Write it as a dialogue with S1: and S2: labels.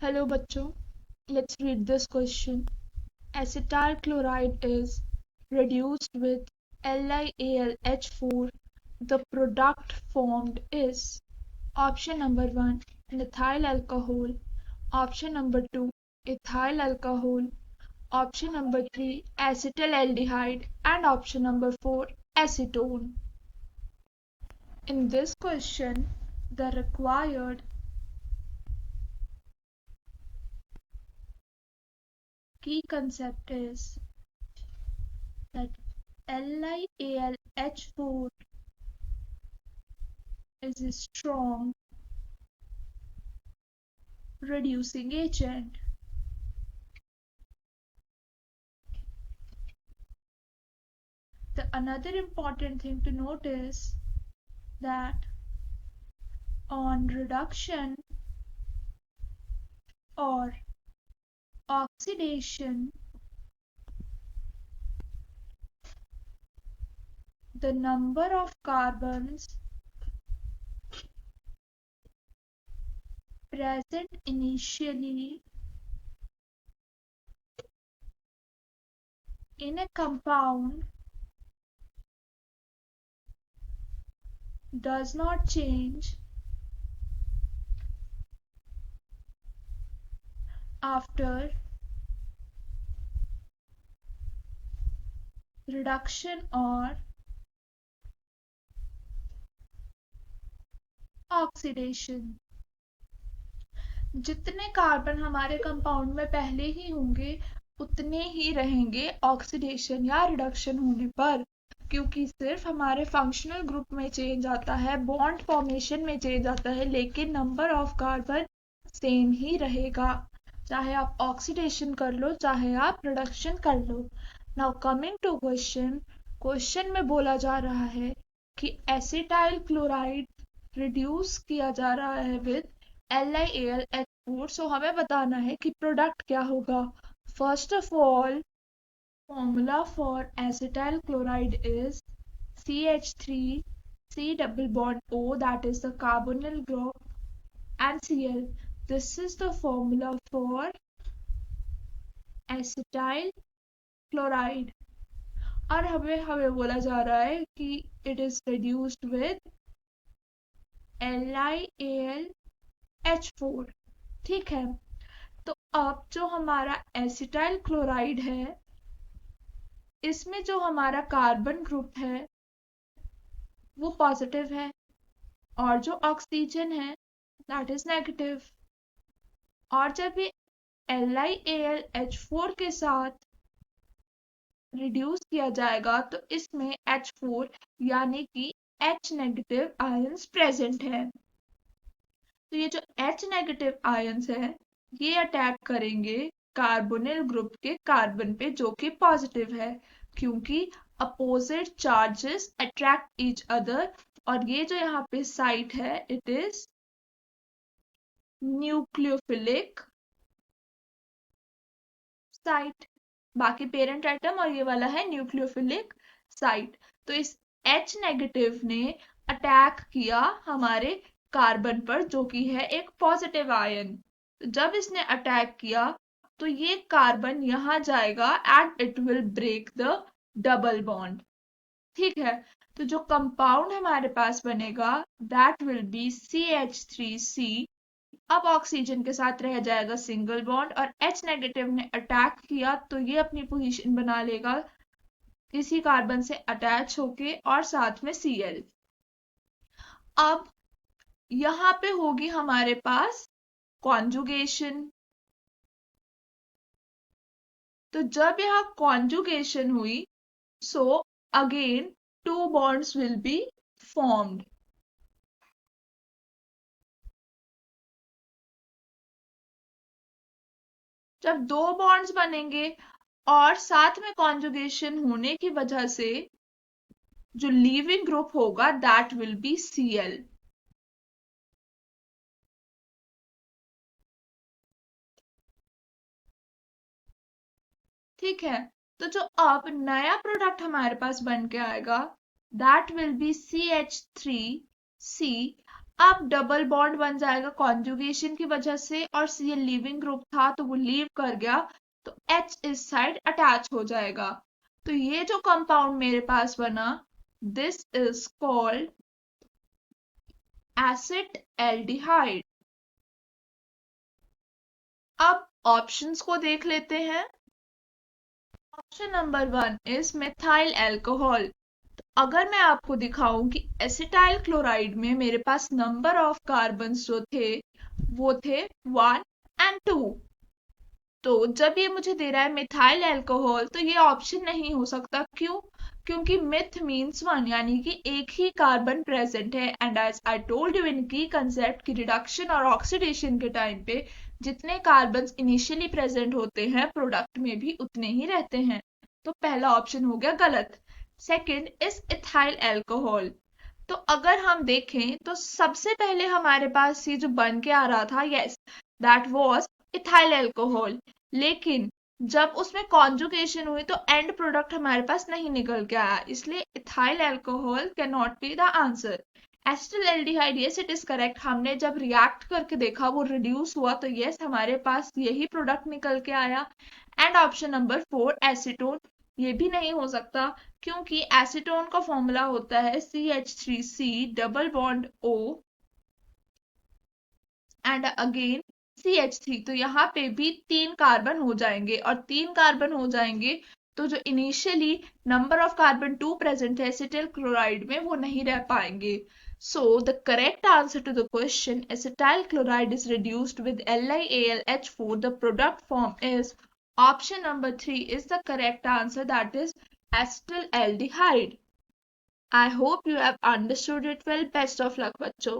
S1: Hello बच्चों, let's read this question. Acetyl chloride is reduced with LiAlH4. The product formed is option number 1 methyl alcohol, option number 2 ethyl alcohol, option number 3 acetaldehyde, and option number 4 acetone. In this question, the required key concept is that LiAlH4 is a strong reducing agent. The another important thing to note is that on reduction or oxidation, the number of carbons present initially in a compound does not change after reduction or oxidation. जितने carbon हमारे compound में पहले ही होंगे उतने ही रहेंगे oxidation या reduction होने पर, क्योंकि सिर्फ हमारे फंक्शनल ग्रुप में चेंज आता है, बॉन्ड फॉर्मेशन में चेंज आता है, लेकिन नंबर ऑफ कार्बन सेम ही रहेगा, चाहे आप ऑक्सीडेशन कर लो चाहे आप रिडक्शन कर लो. नाउ कमिंग टू क्वेश्चन में बोला जा रहा है कि एसिटाइल क्लोराइड रिड्यूस किया जा रहा है विद LiAlH4. सो हमें बताना है कि प्रोडक्ट क्या होगा. First of all, formula for acetyl chloride is CH3C double bond O, that is the carbonyl group, and Cl. This is the formula for acetyl chloride. और हमें बोला जा रहा है कि it is reduced with LiAlH4. ठीक है, तो अब जो हमारा एसिटाइल क्लोराइड है इसमें जो हमारा कार्बन ग्रुप है वो पॉजिटिव है और जो ऑक्सीजन है दैट इज नेगेटिव. और जब ये LiAlH4 के साथ रिड्यूस किया जाएगा तो इसमें H4 यानी कि H नेगेटिव आयंस प्रेजेंट है. तो ये जो H नेगेटिव आयंस है ये अटैक करेंगे कार्बोनिल ग्रुप के कार्बन पे जो कि पॉजिटिव है, क्योंकि opposite charges attract each other. और ये जो यहाँ पे साइट है इट इज न्यूक्लियोफिलिक साइट. बाकी पेरेंट एटम और ये वाला है न्यूक्लियोफिलिक साइट. तो इस H नेगेटिव ने अटैक किया हमारे कार्बन पर जो कि है एक पॉजिटिव आयन. जब इसने अटैक किया तो ये कार्बन यहां जाएगा and it will break the double bond. ठीक है, तो जो कंपाउंड हमारे पास बनेगा दैट विल बी CH3C. अब ऑक्सीजन के साथ रह जाएगा सिंगल बॉन्ड और H नेगेटिव ने अटैक किया तो ये अपनी पोजीशन बना लेगा किसी कार्बन से अटैच होके और साथ में Cl. अब यहाँ पे होगी हमारे पास कॉन्जुगेशन. तो जब यहाँ कॉन्जुगेशन हुई so again two bonds will be formed. जब दो बॉन्ड्स बनेंगे और साथ में कॉन्जुगेशन होने की वजह से जो लीविंग ग्रुप होगा दैट विल बी Cl. ठीक है, तो जो अब नया प्रोडक्ट हमारे पास बन के आएगा दैट विल बी CH3C. अब डबल बॉन्ड बन जाएगा कॉन्जुगेशन की वजह से, और सी लीविंग ग्रुप था तो वो लीव कर गया, तो एच इस साइड अटैच हो जाएगा। तो ये जो कंपाउंड मेरे पास बना, this is called acid aldehyde. अब ऑप्शंस को देख लेते हैं। Option number 1 is methyl alcohol. अगर मैं आपको दिखाऊं कि एसिटाइल क्लोराइड में मेरे पास नंबर ऑफ कार्बन्स जो थे वो थे 1 एंड 2, तो जब ये मुझे दे रहा है मिथाइल अल्कोहल तो ये ऑप्शन नहीं हो सकता। क्यों? क्योंकि मिथ मीन्स वन, यानी कि एक ही कार्बन प्रेजेंट है, and as I told you in key concept की रिडक्शन और ऑक्सीडेशन के टाइम पे जितने कार्बन इनिशियली प्रेजेंट होते हैं प्रोडक्ट में भी उतने ही रहते हैं। तो पहला ऑप्शन हो गया गलत। Second is ethyl alcohol. तो अगर हम देखें तो सबसे पहले हमारे पास ये जो बन के आ रहा था, yes that was ethyl alcohol, लेकिन जब उसमें कॉन्जुगेशन हुई तो एंड प्रोडक्ट हमारे पास नहीं निकल के आया, इसलिए ethyl alcohol can not be the answer. Acetaldehyde, yes it is correct, हमने जब रिएक्ट करके देखा वो रिड्यूस हुआ तो यस हमारे पास यही प्रोडक्ट निकल के आया। एंड ऑप्शन नंबर 4 एसीटोन, ये भी नहीं हो सकता, क्योंकि एसीटोन का फॉर्मूला होता है CH3C double bond O and again CH3, तो यहाँ पे भी 3 कार्बन हो जाएंगे, और 3 कार्बन हो जाएंगे तो जो initially number of carbon 2 present है एसिटिल क्लोराइड में वो नहीं रह पाएंगे। So the correct answer to the question acetyl chloride is reduced with LiAlH4. The product form is option number 3 is the correct answer, that is acetaldehyde. I hope you have understood it well. Best of luck बच्चों।